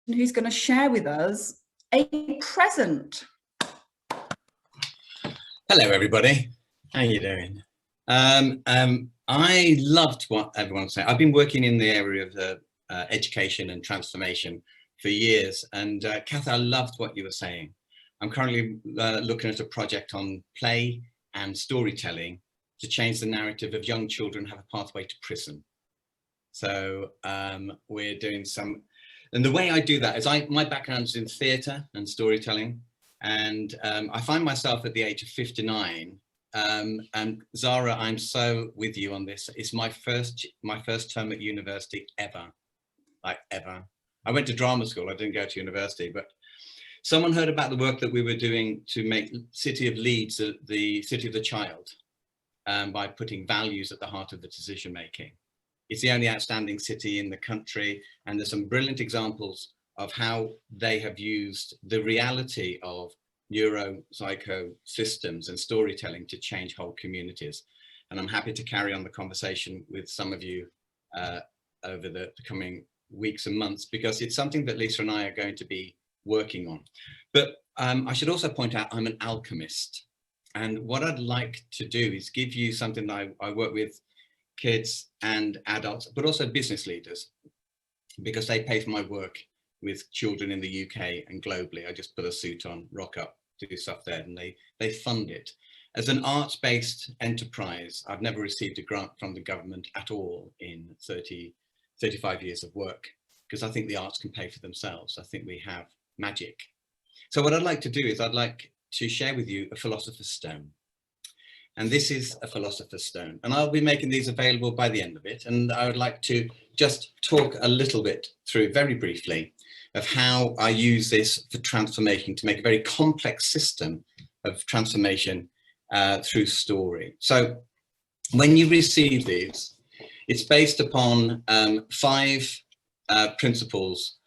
who's going to share with us a present. Hello, everybody. How are you doing? I loved what everyone was saying. I've been working in the area of education and transformation for years. And Kath, I loved what you were saying. I'm currently looking at a project on play and storytelling to change the narrative of young children have a pathway to prison. So we're doing some, and the way I do that is my background is in theatre and storytelling. And I find myself at the age of 59. And Zara, I'm so with you on this. It's my first term at university ever, like ever. I went to drama school. I didn't go to university, but someone heard about the work that we were doing to make City of Leeds the city of the child by putting values at the heart of the decision making. It's the only outstanding city in the country, and there's some brilliant examples of how they have used the reality of neuropsycho systems and storytelling to change whole communities. And I'm happy to carry on the conversation with some of you over the coming weeks and months, because it's something that Lisa and I are going to be working on. But I should also point out I'm an alchemist. And what I'd like to do is give you something that I work with kids and adults, but also business leaders, because they pay for my work with children in the UK and globally. I just put a suit on, rock up, do stuff there, and they fund it. As an arts-based enterprise, I've never received a grant from the government at all in 35 years of work, because I think the arts can pay for themselves. I think we have magic. So what I'd like to do is I'd like to share with you a Philosopher's Stone. And this is a Philosopher's Stone, and I'll be making these available by the end of it. And I would like to just talk a little bit through, very briefly, of how I use this for transformation, to make a very complex system of transformation through story. So when you receive these, it's based upon 5 principles.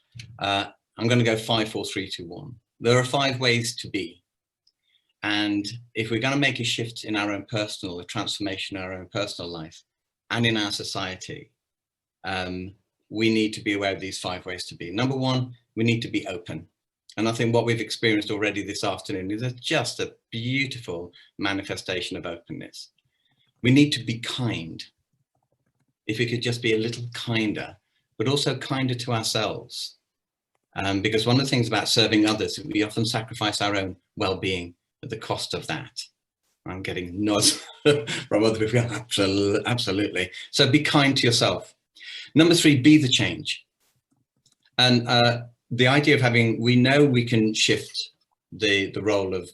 I'm going to go 5, 4, 3, 2, 1. There are 5 ways to be. And if we're going to make a shift in our own personal, a transformation in our own personal life and in our society, we need to be aware of these 5 ways to be. Number 1, we need to be open. And I think what we've experienced already this afternoon is just a beautiful manifestation of openness. We need to be kind. If we could just be a little kinder, but also kinder to ourselves. Because one of the things about serving others, we often sacrifice our own well-being at the cost of that. I'm getting nods from other people. Absolutely. So be kind to yourself. Number 3, be the change. And the idea of having, we know we can shift the role of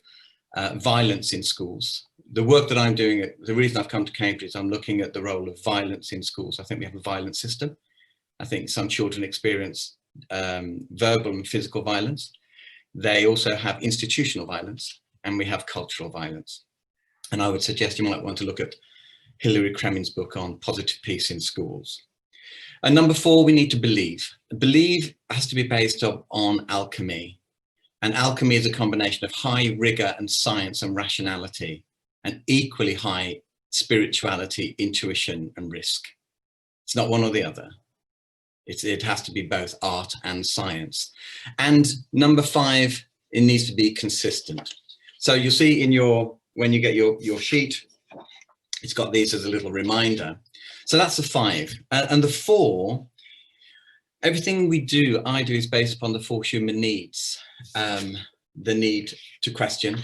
violence in schools. The work that I'm doing, the reason I've come to Cambridge is I'm looking at the role of violence in schools. I think we have a violent system. I think some children experience verbal and physical violence. They also have institutional violence, and we have cultural violence. And I would suggest you might want to look at Hilary Kremin's book on positive peace in schools. And number 4, we need to believe. Believe has to be based on alchemy. And alchemy is a combination of high rigor and science and rationality, and equally high spirituality, intuition, and risk. It's not one or the other. It has to be both art and science. And number 5, it needs to be consistent. So you'll see in when you get your sheet, it's got these as a little reminder. So that's the 5. And the 4, everything I do is based upon the 4 human needs. The need to question,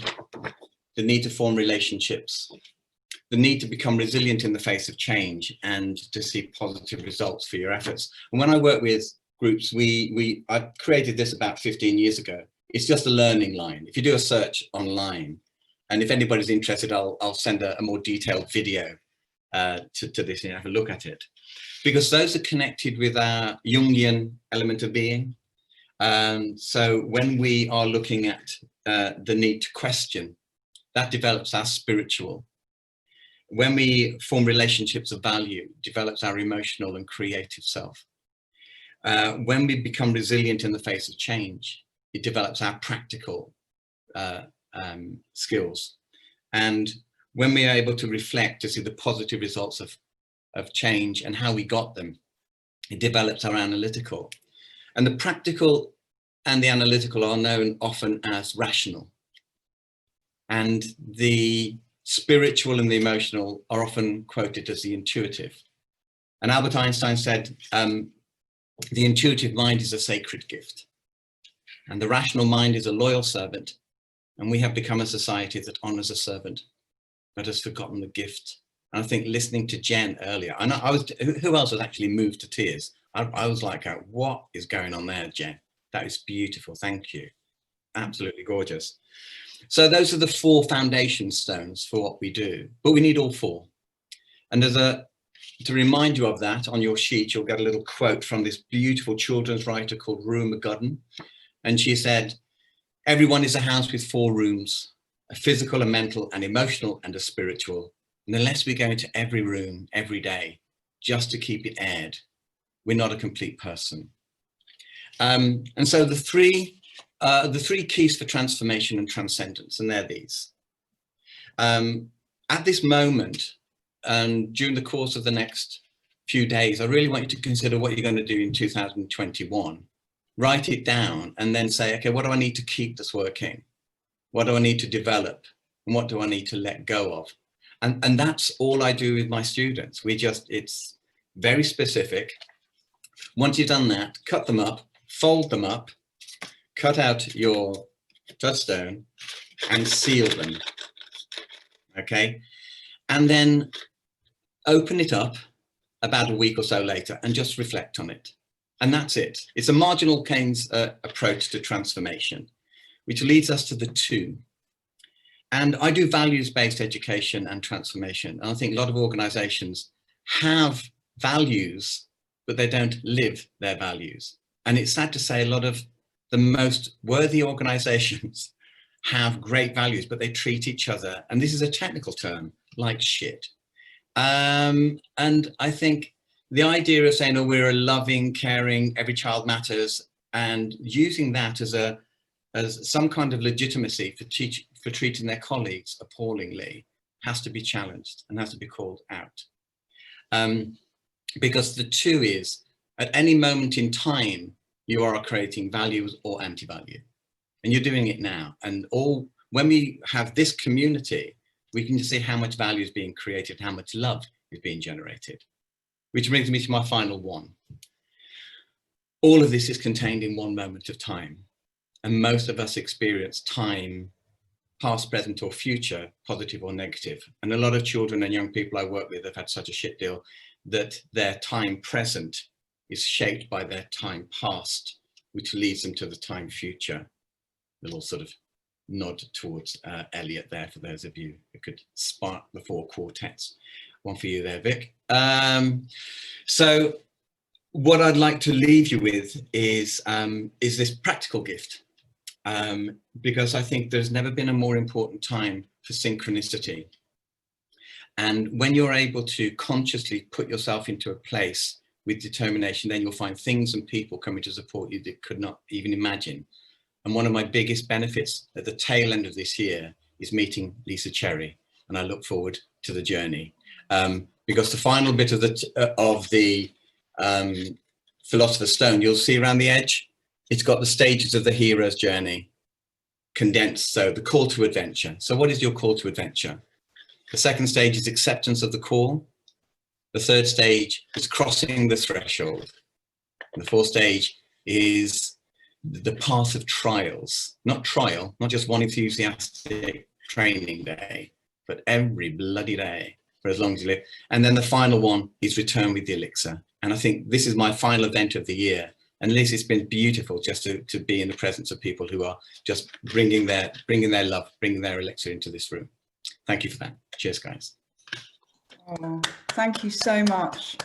the need to form relationships, the need to become resilient in the face of change, and to see positive results for your efforts. And when I work with groups, I created this about 15 years ago. It's just a learning line. If you do a search online, and if anybody's interested, I'll send a more detailed video to this and have a look at it, because those are connected with our Jungian element of being. So when we are looking at the need to question, that develops our spiritual. When we form relationships of value, develops our emotional and creative self. When we become resilient in the face of change, it develops our practical skills. And when we are able to reflect to see the positive results of change and how we got them, it develops our analytical. And the practical and the analytical are known often as rational. And the spiritual and the emotional are often quoted as the intuitive. And Albert Einstein said, the intuitive mind is a sacred gift, and the rational mind is a loyal servant. And we have become a society that honors a servant, but has forgotten the gift. And I think listening to Jen earlier, and who else was actually moved to tears? I was like, what is going on there, Jen? That is beautiful. Thank you. Absolutely gorgeous. So those are the 4 foundation stones for what we do, but we need all 4. And to remind you of that, on your sheet, you'll get a little quote from this beautiful children's writer called Rue McGudden. And she said, everyone is a house with 4 rooms, a physical, a mental, an emotional, and a spiritual. And unless we go into every room every day just to keep it aired, we're not a complete person. And so the three keys for transformation and transcendence, and they're these. At this moment, and during the course of the next few days, I really want you to consider what you're going to do in 2021. Write it down and then say, okay, what do I need to keep that's working? What do I need to develop? And what do I need to let go of? And that's all I do with my students. It's very specific. Once you've done that, cut them up, fold them up, cut out your touchstone and seal them, okay? And then open it up about a week or so later and just reflect on it. And that's it. It's a marginal Keynes approach to transformation, which leads us to the 2. And I do values-based education and transformation. And I think a lot of organizations have values, but they don't live their values. And it's sad to say a lot of the most worthy organizations have great values, but they treat each other, and this is a technical term, like shit. And I think the idea of saying, oh, we're a loving, caring, every child matters, and using that as some kind of legitimacy for treating their colleagues appallingly has to be challenged and has to be called out. Because the 2 is, at any moment in time, you are creating values or anti-value. And you're doing it now. And when we have this community, we can see how much value is being created, how much love is being generated. Which brings me to my final one. All of this is contained in one moment of time. And most of us experience time, past, present, or future, positive or negative. And a lot of children and young people I work with have had such a shit deal that their time present is shaped by their time past, which leads them to the time future. A little sort of nod towards Elliot there for those of you who could spark the 4 quartets. One for you there, Vic. So what I'd like to leave you with is this practical gift, because I think there's never been a more important time for synchronicity. And when you're able to consciously put yourself into a place with determination, then you'll find things and people coming to support you that you could not even imagine. And one of my biggest benefits at the tail end of this year is meeting Lisa Cherry, and I look forward to the journey. Because the final bit of the Philosopher's Stone, you'll see around the edge, it's got the stages of the hero's journey condensed. So the call to adventure. So what is your call to adventure? The second stage is acceptance of the call. The third stage is crossing the threshold. And the 4th stage is the path of trials. Not trial, not just one enthusiastic training day, but every bloody day for as long as you live. And then the final one is return with the elixir. And I think this is my final event of the year. And Liz, it's been beautiful just to be in the presence of people who are just bringing their love, bringing their elixir into this room. Thank you for that. Cheers, guys. Oh, thank you so much.